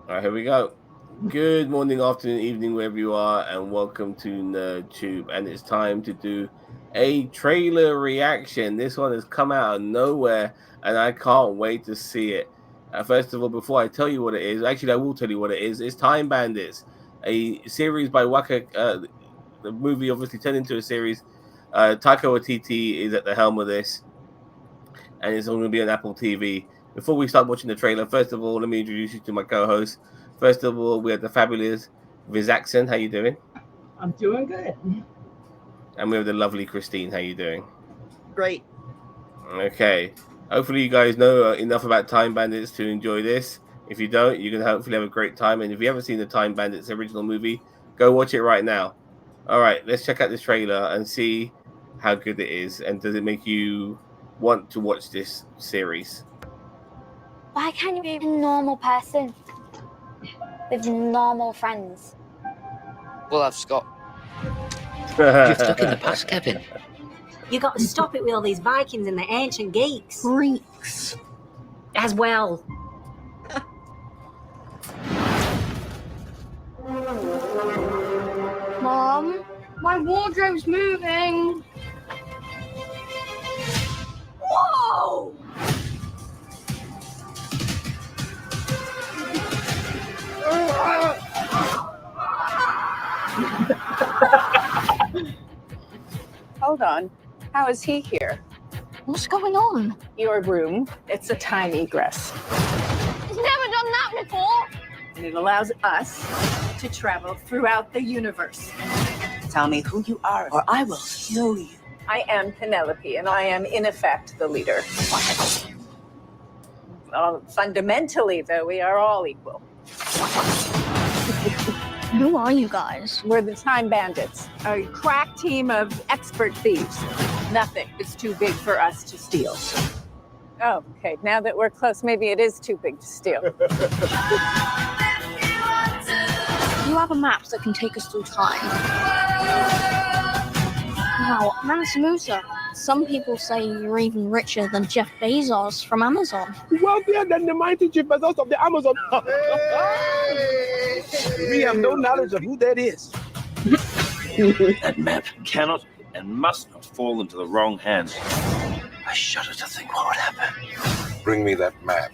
All right, here we go. Good morning, afternoon, evening, wherever you are, and welcome to NerdTube. And it's time to do a trailer reaction. This one has come out of nowhere, and I can't wait to see it. First of all, before I tell you what it is, actually, I will tell you what it is. It's Time Bandits, a series by Waka. The movie obviously turned into a series. Taika Waititi is at the helm of this, and it's only going to be on Apple TV. Before we start watching the trailer, first of all, let me introduce you to my co-host. First of all, we have the fabulous Vizaxon. How you doing? I'm doing good. And we have the lovely Christine. How you doing? Great. Okay. Hopefully, you guys know enough about Time Bandits to enjoy this. If you don't, you can hopefully have a great time. And if you haven't seen the Time Bandits original movie, go watch it right now. All right, let's check out this trailer and see how good it is. And does it make you want to watch this series? Why can't you be a normal person with normal friends? We'll have Scott. You're stuck in the past, Kevin. You got to stop it with all these Vikings and the ancient geeks. Freaks. As well. Mom, my wardrobe's moving. Whoa! Hold on. How is he here? What's going on? Your room. It's a time egress. He's never done that before. And it allows us to travel throughout the universe. Tell me who you are, or I will kill you. I am Penelope, and I am, in effect, the leader. Fundamentally, though, we are all equal. Who are you guys? We're the Time Bandits, a crack team of expert thieves. Nothing is too big for us to steal. Oh, okay. Now that we're close, maybe it is too big to steal. You have a map that can take us through time. Wow, Mansamusa. Some people say you're even richer than Jeff Bezos from Amazon. Wealthier than the mighty Jeff Bezos of the Amazon. We have no knowledge of who that is. That map cannot and must not fall into the wrong hands. I shudder to think what would happen. Bring me that map.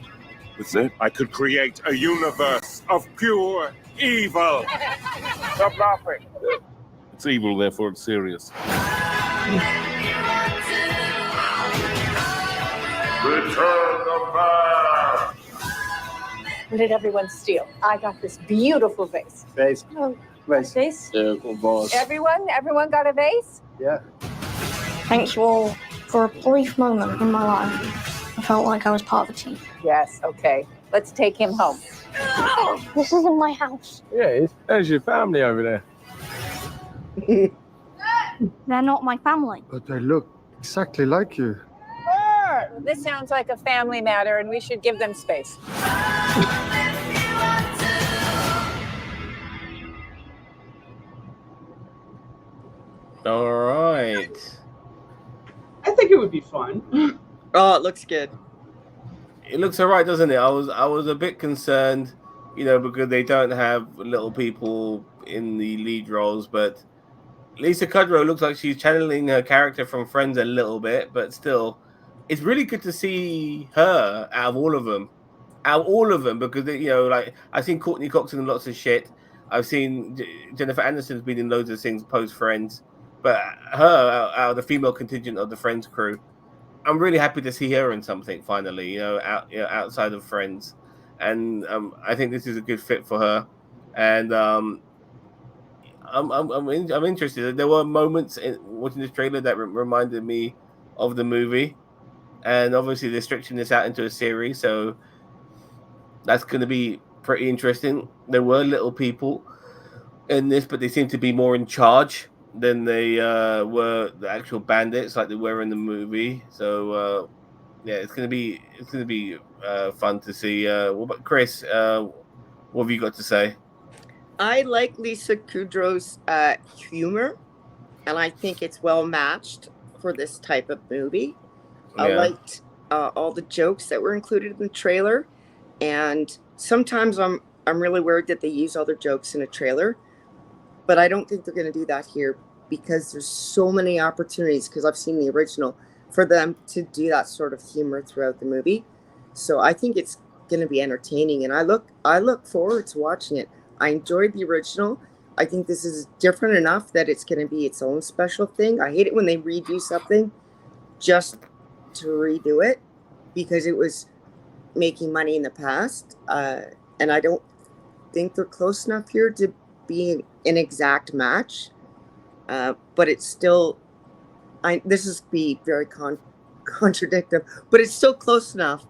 With that, I could create a universe of pure evil. Stop laughing. It's evil, therefore it's serious. Return the map! What did everyone steal? I got this beautiful vase. Vase. Oh, Vase. vase? Yeah, boss. Everyone got a vase? Yeah. Thank you all. For a brief moment in my life, I felt like I was part of a team. Yes, okay. Let's take him home. This isn't my house. Yeah, there's your family over there. They're not my family. But they look exactly like you. This sounds like a family matter, and we should give them space. All right. I think it would be fun. Oh, it looks good. It looks all right, doesn't it? I was a bit concerned, because they don't have little people in the lead roles, but Lisa Kudrow looks like she's channeling her character from Friends a little bit, but still, it's really good to see her out of all of them. Because I've seen Courtney Cox in lots of shit. I've seen Jennifer Aniston's been in loads of things post Friends, but her out of the female contingent of the Friends crew, I'm really happy to see her in something finally. Outside of Friends, and I think this is a good fit for her, and I'm interested. There were moments in watching this trailer that reminded me of the movie, and obviously they're stretching this out into a series, so that's going to be pretty interesting. There were little people in this, but they seem to be more in charge than they were the actual bandits like they were in the movie. So it's going to be fun to see. What about Chris? What have you got to say? I like Lisa Kudrow's humor, and I think it's well matched for this type of movie. I liked all the jokes that were included in the trailer, and sometimes I'm I'm really worried that they use all their jokes in a trailer, but I don't think they're going to do that here because there's so many opportunities, because I've seen the original, for them to do that sort of humor throughout the movie. So I think it's going to be entertaining, and I look forward to watching it. I enjoyed the original. I think this is different enough that it's going to be its own special thing. I hate it when they redo something just to redo it because it was making money in the past, and I don't think they're close enough here to be an exact match. But it's still, this is be very contradictory, but it's still close enough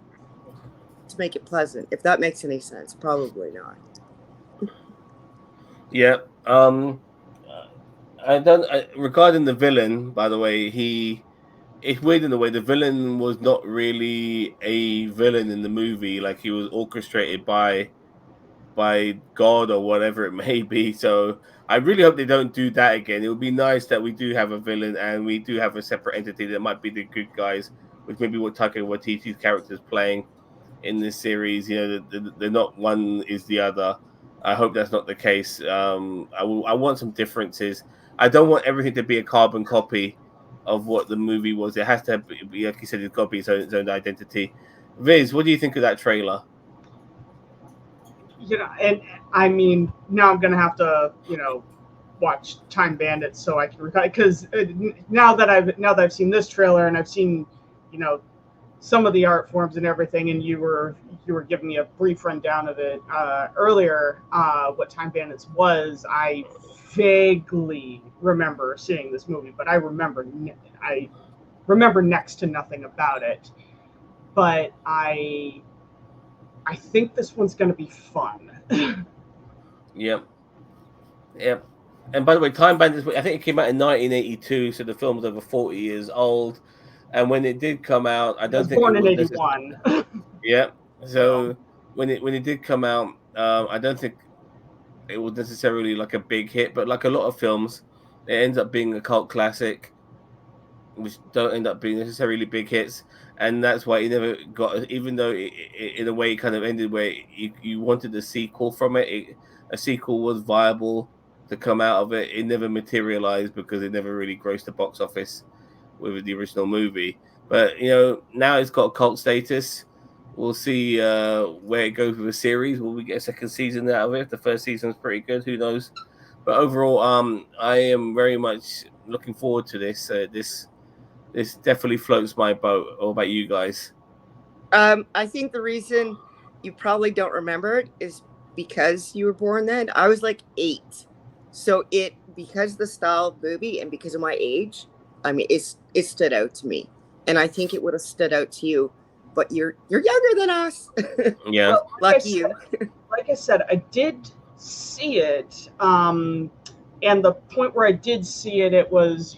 to make it pleasant. If that makes any sense, probably not. Yeah. I don't. Regarding the villain, by the way, it's weird in a way. The villain was not really a villain in the movie. Like he was orchestrated by God or whatever it may be. So I really hope they don't do that again. It would be nice that we do have a villain and we do have a separate entity that might be the good guys, which maybe what Taika Waititi's character is playing in this series. You know, they're not one is the other. I hope that's not the case. I want some differences. I don't want everything to be a carbon copy of what the movie was. It has to be, like you said, it's got to be its own identity. Viz, what do you think of that trailer? You know, and I mean, now I'm gonna have to, watch Time Bandits so I can recall, because now that I've seen this trailer and I've seen, some of the art forms and everything, and you were giving me a brief rundown of it earlier, what Time Bandits was. I vaguely remember seeing this movie, but I remember next to nothing about it. But I think this one's going to be fun. Yep. And by the way, Time Bandits, I think it came out in 1982, so the film's over 40 years old. And when it did come out, I don't think born it in was 81. Yeah. So when it did come out, I don't think it was necessarily like a big hit, but like a lot of films, it ends up being a cult classic, which don't end up being necessarily big hits, and that's why it never got. Even though in a way it kind of ended where you wanted a sequel from it, a sequel was viable to come out of it. It never materialized because it never really grossed the box office with the original movie. But now it's got cult status. We'll see where it goes with the series. Will we get a second season out of it? The first season's pretty good. Who knows? But overall, I am very much looking forward to this. This definitely floats my boat. What about you guys? I think the reason you probably don't remember it is because you were born then. I was like 8, so because of the style of movie and because of my age, I mean, it stood out to me, and I think it would have stood out to you. But you're younger than us. Yeah, well, lucky you. Like I said, I did see it. And the point where I did see it, it was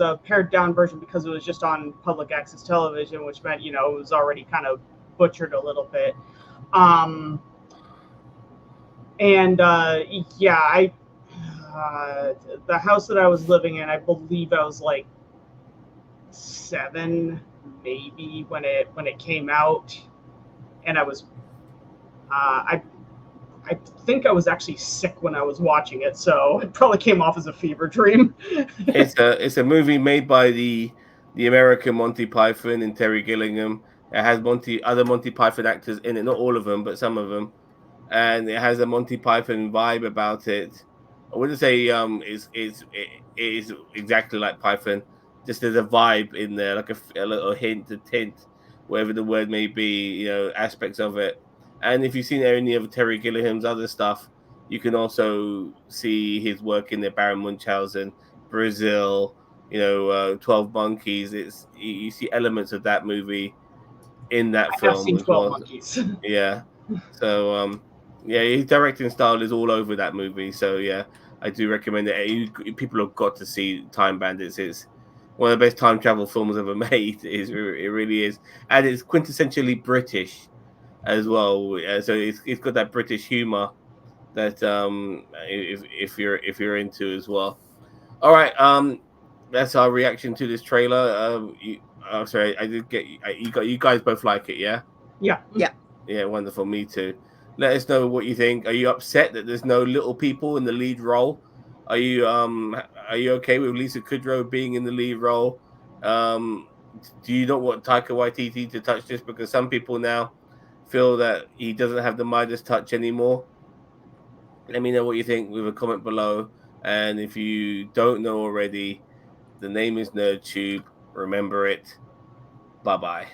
a pared down version because it was just on public access television, which meant, it was already kind of butchered a little bit. The house that I was living in, I believe I was like 7, maybe when it came out, and I was, I think I was actually sick when I was watching it, so it probably came off as a fever dream. It's a movie made by the American Monty Python and Terry Gilliam. It has other Monty Python actors in it, not all of them, but some of them, and it has a Monty Python vibe about it. I wouldn't say it is exactly like Python. Just there's a vibe in there, like a little hint, a tint, whatever the word may be, aspects of it. And if you've seen any of Terry Gilliam's other stuff, you can also see his work in there. Baron Munchausen, Brazil, 12 Monkeys. You see elements of that movie in that film. I've seen 12 Monkeys. Yeah. So his directing style is all over that movie. So yeah, I do recommend it. People have got to see Time Bandits. It's one of the best time travel films ever made. It really is, and it's quintessentially British as well. So it's got that British humor that if you're into as well. All right, that's our reaction to this trailer. Sorry, I did get you guys both like it, yeah? Yeah. Yeah. Yeah, wonderful. Me too. Let us know what you think. Are you upset that there's no little people in the lead role? Are you okay with Lisa Kudrow being in the lead role? Do you not want Taika Waititi to touch this because some people now feel that he doesn't have the Midas touch anymore? Let me know what you think with a comment below. And if you don't know already, the name is NerdTube. Remember it. Bye-bye.